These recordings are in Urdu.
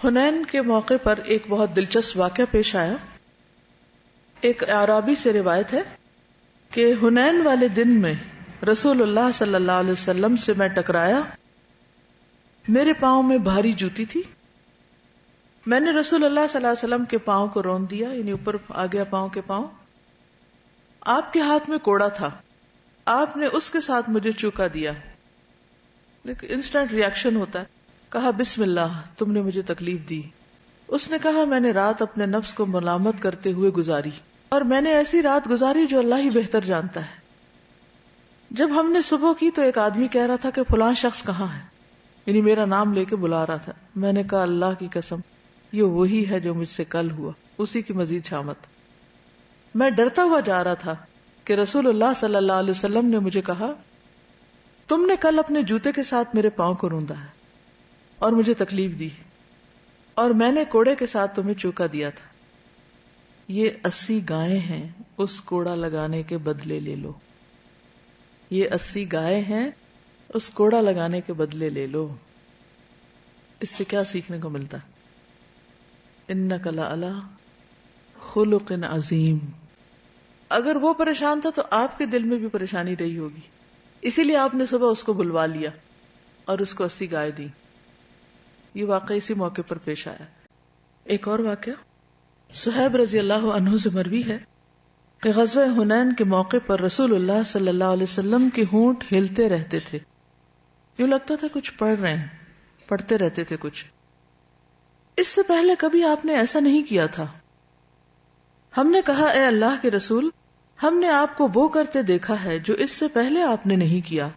حنین کے موقع پر ایک بہت دلچسپ واقعہ پیش آیا. ایک اعرابی سے روایت ہے کہ حنین والے دن میں رسول اللہ صلی اللہ علیہ وسلم سے میں ٹکرایا. میرے پاؤں میں بھاری جوتی تھی. میں نے رسول اللہ صلی اللہ علیہ وسلم کے پاؤں کو رون دیا، یعنی اوپر آ گیا پاؤں کے پاؤں. آپ کے ہاتھ میں کوڑا تھا، آپ نے اس کے ساتھ مجھے چوکا دیا. انسٹنٹ ریاکشن ہوتا ہے. کہا بسم اللہ، تم نے مجھے تکلیف دی. اس نے کہا میں نے رات اپنے نفس کو ملامت کرتے ہوئے گزاری، اور میں نے ایسی رات گزاری جو اللہ ہی بہتر جانتا ہے. جب ہم نے صبح کی تو ایک آدمی کہہ رہا تھا کہ فلاں شخص کہاں ہے، یعنی میرا نام لے کے بلا رہا تھا. میں نے کہا اللہ کی قسم یہ وہی ہے جو مجھ سے کل ہوا، اسی کی مزید شامت. میں ڈرتا ہوا جا رہا تھا کہ رسول اللہ صلی اللہ علیہ وسلم نے مجھے کہا تم نے کل اپنے جوتے کے ساتھ میرے پاؤں کو روندا ہے اور مجھے تکلیف دی، اور میں نے کوڑے کے ساتھ تمہیں چوکا دیا تھا. یہ 80 گائیں ہیں، اس کوڑا لگانے کے بدلے لے لو. یہ 80 گائیں ہیں، اس کوڑا لگانے کے بدلے لے لو. اس سے کیا سیکھنے کو ملتا؟ انک لعلی خلق عظیم. اگر وہ پریشان تھا تو آپ کے دل میں بھی پریشانی رہی ہوگی، اسی لیے آپ نے صبح اس کو بلوا لیا اور اس کو 80 گائے دی. یہ واقعہ اسی موقع پر پیش آیا. ایک اور واقعہ صہیب رضی اللہ عنہ سے مروی ہے کہ غزوہ حنین کے موقع پر رسول اللہ صلی اللہ علیہ وسلم کے ہونٹ ہلتے رہتے تھے. یوں لگتا تھا کچھ پڑھ رہے ہیں، پڑھتے رہتے تھے کچھ. اس سے پہلے کبھی آپ نے ایسا نہیں کیا تھا. ہم نے کہا اے اللہ کے رسول، ہم نے آپ کو وہ کرتے دیکھا ہے جو اس سے پہلے آپ نے نہیں کیا.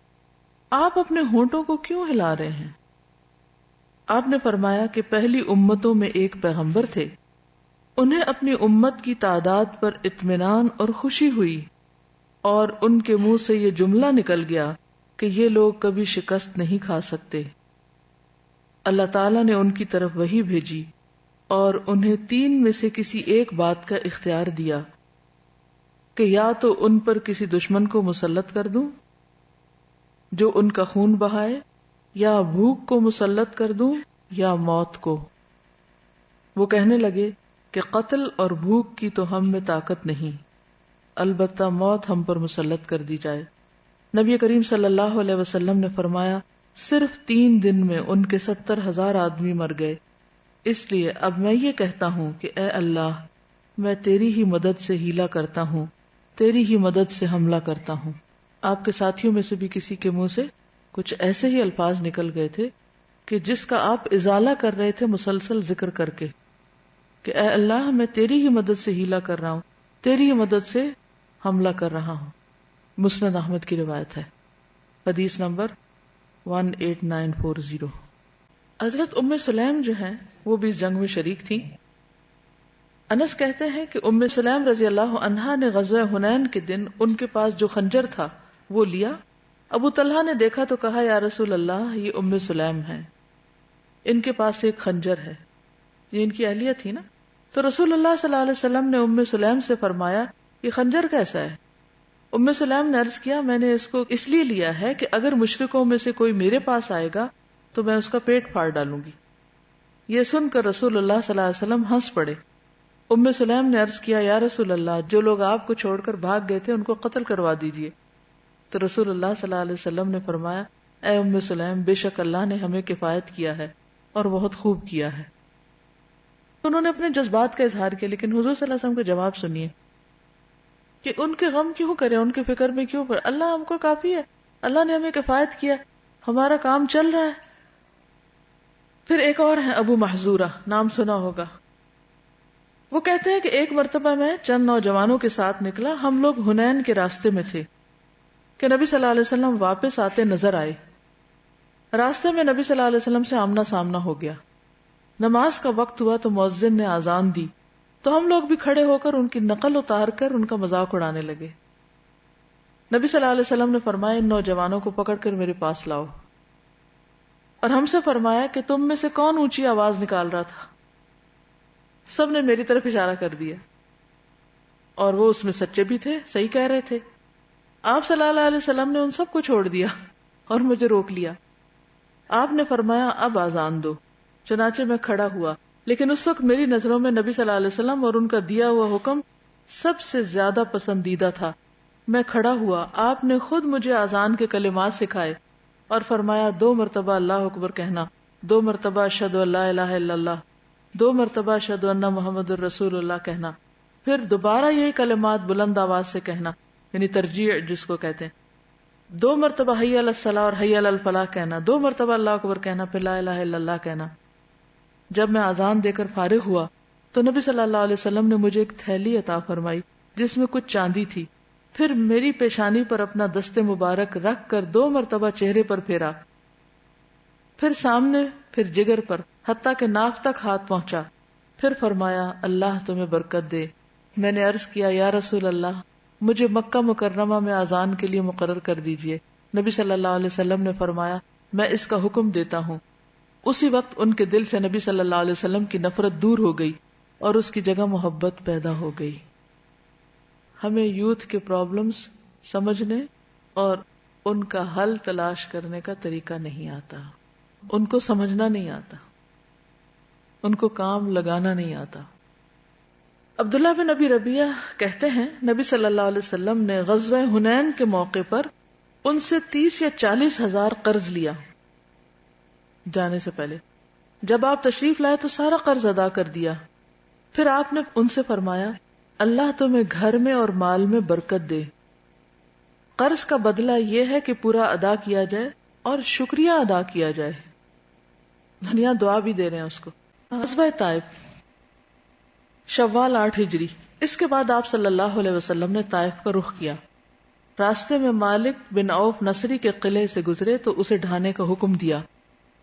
آپ اپنے ہونٹوں کو کیوں ہلا رہے ہیں؟ آپ نے فرمایا کہ پہلی امتوں میں ایک پیغمبر تھے، انہیں اپنی امت کی تعداد پر اطمینان اور خوشی ہوئی، اور ان کے منہ سے یہ جملہ نکل گیا کہ یہ لوگ کبھی شکست نہیں کھا سکتے. اللہ تعالیٰ نے ان کی طرف وحی بھیجی اور انہیں 3 میں سے کسی ایک بات کا اختیار دیا کہ یا تو ان پر کسی دشمن کو مسلط کر دوں جو ان کا خون بہائے، یا بھوک کو مسلط کر دوں، یا موت کو. وہ کہنے لگے کہ قتل اور بھوک کی تو ہم میں طاقت نہیں، البتہ موت ہم پر مسلط کر دی جائے. نبی کریم صلی اللہ علیہ وسلم نے فرمایا صرف 3 دن میں ان کے 70,000 آدمی مر گئے. اس لیے اب میں یہ کہتا ہوں کہ اے اللہ، میں تیری ہی مدد سے ہیلا کرتا ہوں، تیری ہی مدد سے حملہ کرتا ہوں. آپ کے ساتھیوں میں سے بھی کسی کے منہ سے کچھ ایسے ہی الفاظ نکل گئے تھے کہ جس کا آپ ازالہ کر رہے تھے مسلسل ذکر کر کے کہ اے اللہ، میں تیری ہی مدد سے ہیلا کر رہا ہوں، تیری ہی مدد سے حملہ کر رہا ہوں. مسند احمد کی روایت ہے، حدیث نمبر 18940. حضرت ام سلیم جو ہیں وہ بھی اس جنگ میں شریک تھیں. انس کہتے ہیں کہ ام سلیم رضی اللہ عنہا نے غزوہ حنین کے دن ان کے پاس جو خنجر تھا وہ لیا. ابو طلحہ نے دیکھا تو کہا یا رسول اللہ، یہ ام سلیم ہیں، ان کے پاس ایک خنجر ہے. یہ ان کی اہلیہ تھی نا. تو رسول اللہ صلی اللہ علیہ وسلم نے ام سلیم سے فرمایا یہ خنجر کیسا ہے؟ ام سلیم نے عرض کیا میں نے اس کو اس لیے لیا ہے کہ اگر مشرکوں میں سے کوئی میرے پاس آئے گا تو میں اس کا پیٹ پھاڑ ڈالوں گی. یہ سن کر رسول اللہ صلی اللہ علیہ وسلم ہنس پڑے. ام سلیم نے عرض کیا یا رسول اللہ، جو لوگ آپ کو چھوڑ کر بھاگ گئے تھے ان کو قتل کروا دیجئے. تو رسول اللہ صلی اللہ علیہ وسلم نے فرمایا اے ام سلیم، بے شک اللہ نے ہمیں کفایت کیا ہے اور بہت خوب کیا ہے. انہوں نے اپنے جذبات کا اظہار کیا، لیکن حضور صلی اللہ علیہ وسلم کا جواب سنیے کہ ان کے غم کیوں کریں، ان کے فکر میں کیوں پڑے. اللہ ہم کو کافی ہے، اللہ نے ہمیں کفایت کیا، ہمارا کام چل رہا ہے. پھر ایک اور ہے ابو محذورہ، نام سنا ہوگا. وہ کہتے ہیں کہ ایک مرتبہ میں چند نوجوانوں کے ساتھ نکلا. ہم لوگ حنین کے راستے میں تھے کہ نبی صلی اللہ علیہ وسلم واپس آتے نظر آئے. راستے میں نبی صلی اللہ علیہ وسلم سے آمنا سامنا ہو گیا. نماز کا وقت ہوا تو مؤذن نے اذان دی تو ہم لوگ بھی کھڑے ہو کر ان کی نقل اتار کر ان کا مذاق اڑانے لگے. نبی صلی اللہ علیہ وسلم نے فرمایا ان نوجوانوں کو پکڑ کر میرے پاس لاؤ، اور ہم سے فرمایا کہ تم میں سے کون اونچی آواز نکال رہا تھا. سب نے میری طرف اشارہ کر دیا، اور وہ اس میں سچے بھی تھے، صحیح کہہ رہے تھے. آپ صلی اللہ علیہ وسلم نے ان سب کو چھوڑ دیا اور مجھے روک لیا. آپ نے فرمایا اب اذان دو. چنانچہ میں کھڑا ہوا، لیکن اس وقت میری نظروں میں نبی صلی اللہ علیہ وسلم اور ان کا دیا ہوا حکم سب سے زیادہ پسندیدہ تھا۔ میں کھڑا ہوا، آپ نے خود مجھے اذان کے کلمات سکھائے اور فرمایا 2 مرتبہ اللہ اکبر کہنا، 2 مرتبہ اشہد ان لا الہ الا اللہ، 2 مرتبہ اشہد ان محمد الرسول اللہ کہنا، پھر دوبارہ یہی کلمات بلند آواز سے کہنا، یعنی ترجیع جس کو کہتے ہیں، 2 مرتبہ حی علی الصلاۃ اور حی علی الفلاح کہنا، 2 مرتبہ اللہ اکبر کہنا، پھر لا الہ الا اللہ کہنا۔ جب میں اذان دے کر فارغ ہوا تو نبی صلی اللہ علیہ وسلم نے مجھے ایک تھیلی عطا فرمائی جس میں کچھ چاندی تھی، پھر میری پیشانی پر اپنا دست مبارک رکھ کر 2 مرتبہ چہرے پر پھیرا، پھر سامنے، پھر جگر پر، حتیٰ کہ ناف تک ہاتھ پہنچا، پھر فرمایا اللہ تمہیں برکت دے۔ میں نے عرض کیا یا رسول اللہ، مجھے مکہ مکرمہ میں اذان کے لیے مقرر کر دیجئے۔ نبی صلی اللہ علیہ وسلم نے فرمایا میں اس کا حکم دیتا ہوں۔ اسی وقت ان کے دل سے نبی صلی اللہ علیہ وسلم کی نفرت دور ہو گئی اور اس کی جگہ محبت پیدا ہو گئی۔ ہمیں یوتھ کے پرابلمز سمجھنے اور ان کا حل تلاش کرنے کا طریقہ نہیں آتا، ان کو سمجھنا نہیں آتا، ان کو کام لگانا نہیں آتا۔ عبداللہ بن ابی ربیعہ کہتے ہیں نبی صلی اللہ علیہ وسلم نے غزوہ حنین کے موقع پر ان سے 30 یا 40 ہزار قرض لیا جانے سے پہلے۔ جب آپ تشریف لائے تو سارا قرض ادا کر دیا۔ پھر آپ نے ان سے فرمایا اللہ تمہیں گھر میں اور مال میں برکت دے۔ قرض کا بدلہ یہ ہے کہ پورا ادا کیا جائے اور شکریہ ادا کیا جائے، دنیا دعا بھی دے رہے ہیں اس کو۔ غزوہ طائف شوال 8 ہجری۔ اس کے بعد آپ صلی اللہ علیہ وسلم نے طائف کا رخ کیا۔ راستے میں مالک بن عوف نصری کے قلعے سے گزرے تو اسے ڈھانے کا حکم دیا۔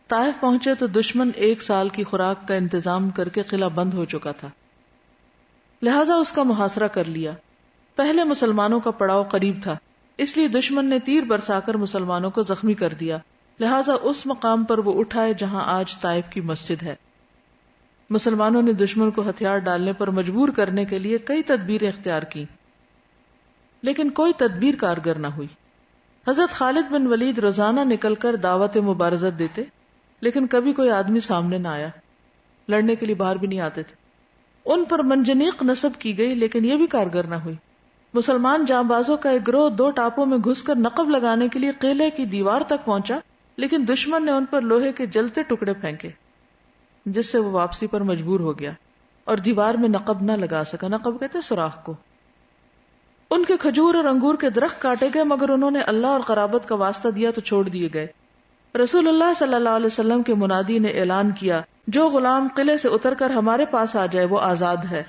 طائف پہنچے تو دشمن 1 سال کی خوراک کا انتظام کر کے قلعہ بند ہو چکا تھا، لہذا اس کا محاصرہ کر لیا۔ پہلے مسلمانوں کا پڑاؤ قریب تھا، اس لیے دشمن نے تیر برسا کر مسلمانوں کو زخمی کر دیا، لہذا اس مقام پر وہ اٹھائے جہاں آج طائف کی مسجد ہے۔ مسلمانوں نے دشمن کو ہتھیار ڈالنے پر مجبور کرنے کے لیے کئی تدبیریں اختیار کی، لیکن کوئی تدبیر کارگر نہ ہوئی۔ حضرت خالد بن ولید روزانہ نکل کر دعوت مبارزت دیتے، لیکن کبھی کوئی آدمی سامنے نہ آیا، لڑنے کے لیے باہر بھی نہیں آتے تھے۔ ان پر منجنیق نصب کی گئی، لیکن یہ بھی کارگر نہ ہوئی۔ مسلمان جانبازوں کا ایک گروہ 2 ٹاپوں میں گھس کر نقب لگانے کے لیے قلعے کی دیوار تک پہنچا، لیکن دشمن نے ان پر لوہے کے جلتے ٹکڑے پھینکے، جس سے وہ واپسی پر مجبور ہو گیا اور دیوار میں نقب نہ لگا سکا۔ نقب کہتے سوراخ کو۔ ان کے کھجور اور انگور کے درخت کاٹے گئے، مگر انہوں نے اللہ اور قرابت کا واسطہ دیا تو چھوڑ دیے گئے۔ رسول اللہ صلی اللہ علیہ وسلم کے منادی نے اعلان کیا جو غلام قلعے سے اتر کر ہمارے پاس آ جائے وہ آزاد ہے۔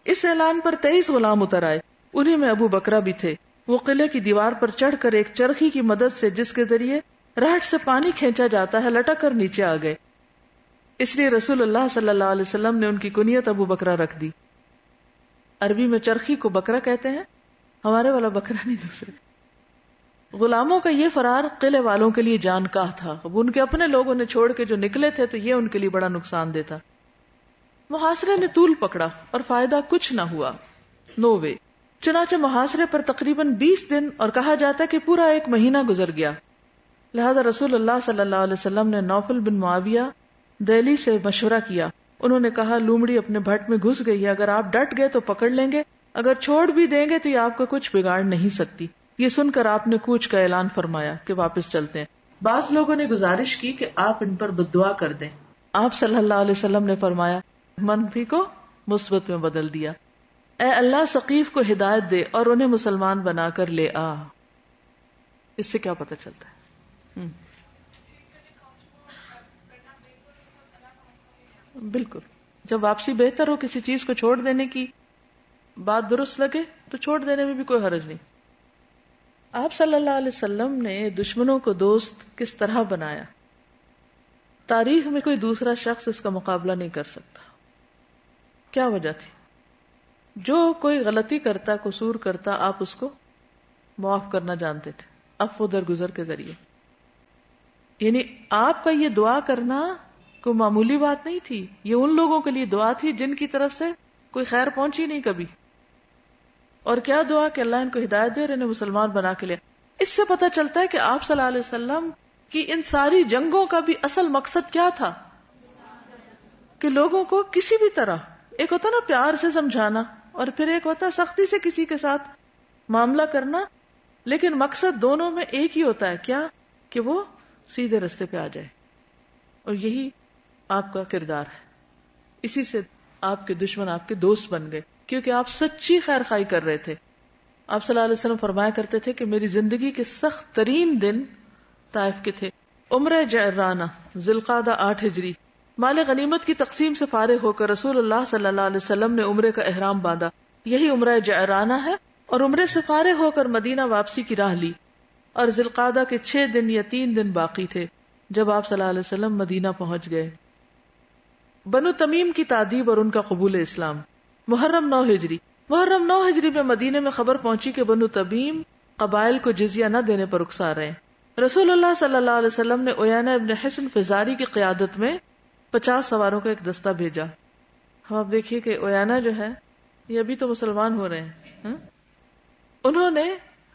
اس اعلان پر 23 غلام اتر آئے، انہی میں ابو بکرہ بھی تھے۔ وہ قلعے کی دیوار پر چڑھ کر ایک چرخی کی مدد سے جس کے ذریعے رہٹ سے پانی کھینچا جاتا ہے لٹک کر نیچے آ گئے، اس لیے رسول اللہ صلی اللہ علیہ وسلم نے ان کی کنیت ابو بکرہ رکھ دی۔ عربی میں چرخی کو بکرا کہتے ہیں، ہمارے والا بکرا نہیں دوسرے۔ غلاموں کا یہ فرار قلعے والوں کے لیے جان کاہ تھا، اب ان کے اپنے لوگوں نے چھوڑ کے جو نکلے تھے تو یہ ان کے لیے بڑا نقصان دہ تھا۔ محاصرے نے طول پکڑا اور فائدہ کچھ نہ ہوا، نو وے۔ چنانچہ محاصرے پر تقریباً 20 دن اور کہا جاتا ہے کہ پورا 1 مہینہ گزر گیا۔ لہذا رسول اللہ صلی اللہ علیہ وسلم نے نوفل بن معاویہ دہلی سے مشورہ کیا۔ انہوں نے کہا لومڑی اپنے بھٹ میں گھس گئی ہے، اگر آپ ڈٹ گئے تو پکڑ لیں گے، اگر چھوڑ بھی دیں گے تو یہ آپ کو کچھ بگاڑ نہیں سکتی۔ یہ سن کر آپ نے کوچ کا اعلان فرمایا کہ واپس چلتے ہیں۔ بعض لوگوں نے گزارش کی کہ آپ ان پر بددعا کر دیں۔ آپ صلی اللہ علیہ وسلم نے فرمایا منفی کو مثبت میں بدل دیا، اے اللہ ثقیف کو ہدایت دے اور انہیں مسلمان بنا کر لے آ۔ اس سے کیا پتہ چلتا ہے؟ بالکل، جب واپسی بہتر ہو، کسی چیز کو چھوڑ دینے کی بات درست لگے تو چھوڑ دینے میں بھی کوئی حرج نہیں۔ آپ صلی اللہ علیہ وسلم نے دشمنوں کو دوست کس طرح بنایا، تاریخ میں کوئی دوسرا شخص اس کا مقابلہ نہیں کر سکتا۔ کیا وجہ تھی؟ جو کوئی غلطی کرتا، قصور کرتا، آپ اس کو معاف کرنا جانتے تھے، عفو درگزر کے ذریعے۔ یعنی آپ کا یہ دعا کرنا کوئی معمولی بات نہیں تھی، یہ ان لوگوں کے لیے دعا تھی جن کی طرف سے کوئی خیر پہنچی نہیں کبھی۔ اور کیا دعا کہ اللہ ان کو ہدایت دے اور انہیں مسلمان بنا کے لے۔ اس سے پتہ چلتا ہے کہ آپ صلی اللہ علیہ وسلم کی ان ساری جنگوں کا بھی اصل مقصد کیا تھا؟ کہ لوگوں کو کسی بھی طرح، ایک ہوتا نا پیار سے سمجھانا اور پھر ایک ہوتا سختی سے کسی کے ساتھ معاملہ کرنا، لیکن مقصد دونوں میں ایک ہی ہوتا ہے، کیا؟ کہ وہ سیدھے رستے پہ آ جائے. اور یہی آپ کا کردار ہے. اسی سے آپ کے دشمن آپ کے دوست بن گئے، کیونکہ آپ سچی خیر خواہی کر رہے تھے. آپ صلی اللہ علیہ وسلم فرمایا کرتے تھے کہ میری زندگی کے سخت ترین دن طائف کے تھے. عمرہ جعرانہ ذی القعدہ 8 ہجری، مال غنیمت کی تقسیم سے فارغ ہو کر رسول اللہ صلی اللہ علیہ وسلم نے عمرے کا احرام باندھا. یہی عمرہ جعرانہ ہے. اور عمرے سے فارغ ہو کر مدینہ واپسی کی راہ لی، اور ذی القعدہ کے 6 دن یا 3 دن باقی تھے جب آپ صلی اللہ علیہ وسلم مدینہ پہنچ گئے. بنو تمیم کی تادیب اور ان کا قبول اسلام. محرم 9 ہجری، محرم 9 ہجری میں مدینے میں خبر پہنچی کہ بنو تمیم قبائل کو جزیہ نہ دینے پر رخصار رہے. رسول اللہ صلی اللہ علیہ وسلم نے عیینہ ابن حصن فزاری کی قیادت میں 50 سواروں کا ایک دستہ بھیجا. آپ دیکھیے کہ عیینہ جو ہے یہ ابھی تو مسلمان ہو رہے ہیں. انہوں نے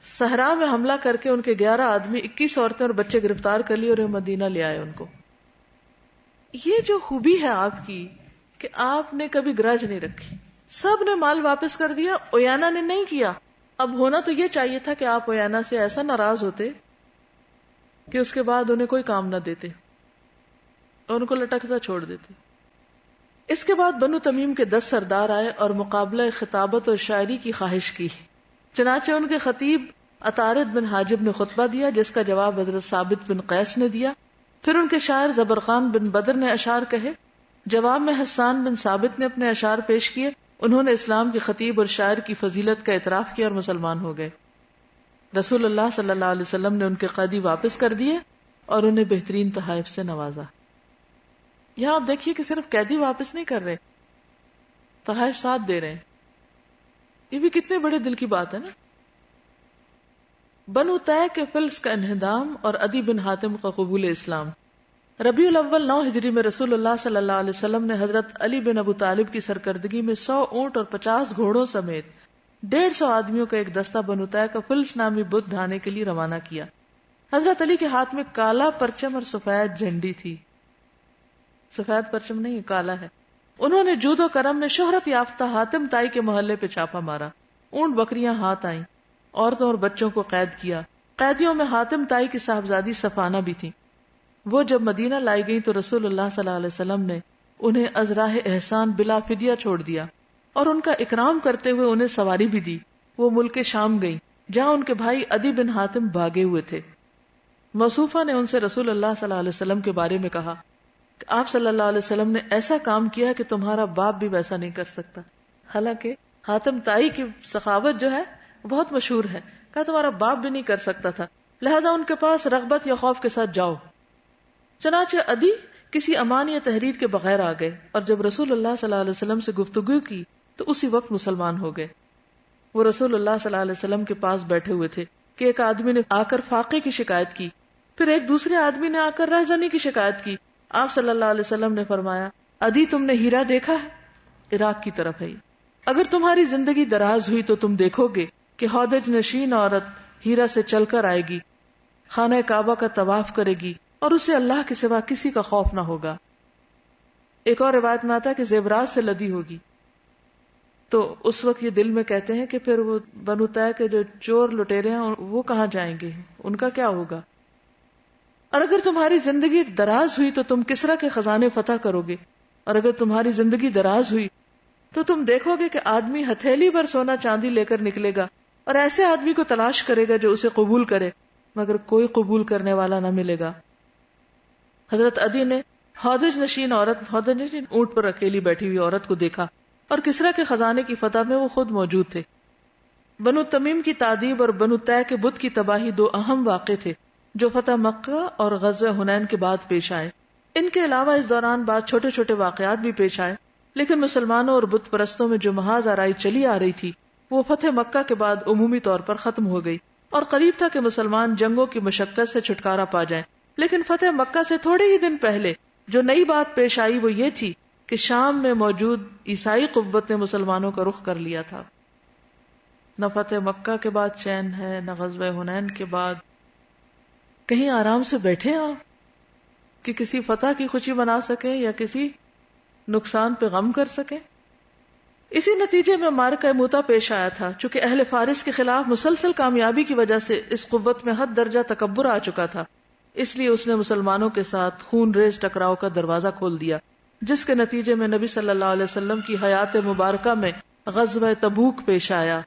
صحرا میں حملہ کر کے ان کے 11 آدمی، 21 عورتیں اور بچے گرفتار کر لیے اور مدینہ لے آئے ان کو. یہ جو خوبی ہے آپ کی کہ آپ نے کبھی گرج نہیں رکھی، سب نے مال واپس کر دیا، عیینہ نے نہیں کیا. اب ہونا تو یہ چاہیے تھا کہ آپ عیینہ سے ایسا ناراض ہوتے کہ اس کے بعد انہیں کوئی کام نہ دیتے اور ان کو لٹکتا چھوڑ دیتے. اس کے بعد بنو تمیم کے 10 سردار آئے اور مقابلہ خطابت اور شاعری کی خواہش کی. چنانچہ ان کے خطیب عطارد بن حاجب نے خطبہ دیا جس کا جواب حضرت ثابت بن قیس نے دیا. پھر ان کے شاعر زبرخان بن بدر نے اشعار کہے. جواب میں حسان بن ثابت نے اپنے اشعار پیش کیے. انہوں نے اسلام کے خطیب اور شاعر کی فضیلت کا اعتراف کیا اور مسلمان ہو گئے. رسول اللہ صلی اللہ علیہ وسلم نے ان کے قیدی واپس کر دیے اور انہیں بہترین تحائف سے نوازا. یہاں آپ دیکھیے کہ صرف قیدی واپس نہیں کر رہے، تحائف ساتھ دے رہے ہیں. یہ بھی کتنے بڑے دل کی بات ہے نا. بنو طے کے فلس کا انہدام اور عدی بن حاتم کا قبول اسلام. ربیع الاول 9 ہجری میں رسول اللہ صلی اللہ علیہ وسلم نے حضرت علی بن ابو طالب کی سرکردگی میں 100 اونٹ اور 50 گھوڑوں سمیت 150 آدمیوں کا ایک دستہ بنو طے کا فلس نامی بت ڈھانے کے لیے روانہ کیا. حضرت علی کے ہاتھ میں کالا پرچم اور سفید جھنڈی تھی. سفید پرچم نہیں، کالا ہے. انہوں نے جود و کرم میں شہرت یافتہ حاتم تائی کے محلے پہ چھاپا مارا. اونٹ بکریاں ہاتھ آئیں، عورتوں اور بچوں کو قید کیا. قیدیوں میں حاتم تائی کی صاحبزادی صفانہ بھی تھی. وہ جب مدینہ لائی گئی تو رسول اللہ صلی اللہ علیہ وسلم نے انہیں از راہ احسان بلا فدیہ چھوڑ دیا اور ان کا اکرام کرتے ہوئے انہیں سواری بھی دی. وہ ملک شام گئیں جہاں ان کے بھائی عدی بن حاتم بھاگے ہوئے تھے. موصوفہ نے ان سے رسول اللہ صلی اللہ علیہ وسلم کے بارے میں کہا کہ آپ صلی اللہ علیہ وسلم نے ایسا کام کیا کہ تمہارا باپ بھی ویسا نہیں کر سکتا. حالانکہ حاتم تائی کی سخاوت جو ہے بہت مشہور ہے. کہا تمہارا باپ بھی نہیں کر سکتا تھا، لہذا ان کے پاس رغبت یا خوف کے ساتھ جاؤ. چنانچہ عدی کسی امان یا تحریر کے بغیر آ گئے اور جب رسول اللہ صلی اللہ علیہ وسلم سے گفتگو کی تو اسی وقت مسلمان ہو گئے. وہ رسول اللہ صلی اللہ علیہ وسلم کے پاس بیٹھے ہوئے تھے کہ ایک آدمی نے آ کر فاقے کی شکایت کی، پھر ایک دوسرے آدمی نے آ کر رہزنی کی شکایت کی. آپ صلی اللہ علیہ وسلم نے فرمایا عدی تم نے ہیرا دیکھا ہے؟ عراق کی طرف ہے. اگر تمہاری زندگی دراز ہوئی تو تم دیکھو گے کہ ہودج نشین عورت ہیرا سے چل کر آئے گی، خانہ کعبہ کا طواف کرے گی اور اسے اللہ کے سوا کسی کا خوف نہ ہوگا. ایک اور روایت میں آتا ہے کہ زیورات سے لدی ہوگی. تو اس وقت یہ دل میں کہتے ہیں کہ پھر وہ بنو طے کے جو چور لٹیرے ہیں وہ کہاں جائیں گے، ان کا کیا ہوگا. اور اگر تمہاری زندگی دراز ہوئی تو تم کسرا کے خزانے فتح کرو گے، اور اگر تمہاری زندگی دراز ہوئی تو تم دیکھو گے کہ آدمی ہتھیلی پر سونا چاندی لے کر نکلے گا اور ایسے آدمی کو تلاش کرے گا جو اسے قبول کرے، مگر کوئی قبول کرنے والا نہ ملے گا. حضرت عدی نے ہودج نشین اونٹ پر اکیلی بیٹھی ہوئی عورت کو دیکھا اور کسرا کے خزانے کی فتح میں وہ خود موجود تھے. بنو تمیم کی تادیب اور بنو طے کے بت کی تباہی 2 اہم واقع تھے جو فتح مکہ اور غزوہ حنین کے بعد پیش آئے. ان کے علاوہ اس دوران بعض چھوٹے چھوٹے واقعات بھی پیش آئے، لیکن مسلمانوں اور بت پرستوں میں جو محاذ آرائی چلی آ رہی تھی وہ فتح مکہ کے بعد عمومی طور پر ختم ہو گئی، اور قریب تھا کہ مسلمان جنگوں کی مشقت سے چھٹکارا پا جائیں. لیکن فتح مکہ سے تھوڑے ہی دن پہلے جو نئی بات پیش آئی وہ یہ تھی کہ شام میں موجود عیسائی قوت نے مسلمانوں کا رخ کر لیا تھا. نہ فتح مکہ کے بعد چین ہے، نہ غزوہ حنین کے بعد. کہیں آرام سے بیٹھے آپ کہ کسی فتح کی خوشی منا سکیں یا کسی نقصان پہ غم کر سکیں. اسی نتیجے میں معرکہ موتا پیش آیا تھا. چونکہ اہل فارس کے خلاف مسلسل کامیابی کی وجہ سے اس قوت میں حد درجہ تکبر آ چکا تھا، اس لیے اس نے مسلمانوں کے ساتھ خون ریز ٹکراؤ کا دروازہ کھول دیا، جس کے نتیجے میں نبی صلی اللہ علیہ وسلم کی حیات مبارکہ میں غزوہ تبوک پیش آیا